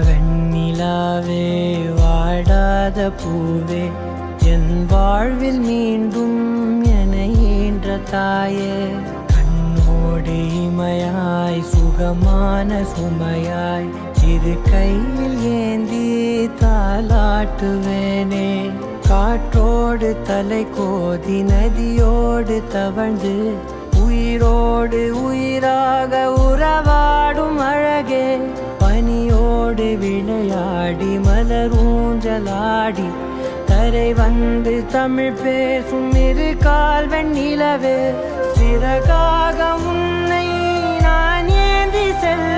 வெண்ணிலாவே வாடாத பூவே என் வாழ்வில் மீண்டும் என ஈன்ற தாயே கண்ணோடு இமையாய் சுகமான சுமையாய் இரு கையில் ஏந்தி தாலாட்டுவேனே காற்றோடு தலை கோதி நதியோடு தவழ்ந்து உயிரோடு உயிராக உறவாடும் அழகே பனியோடு விளையாடி மலரூஞ்சலாடி தரை வந்து தமிழ் பேசும் இரு கால் வெண்ணிலவே சிறகாக உன்னை நான் ஏந்தி செல்ல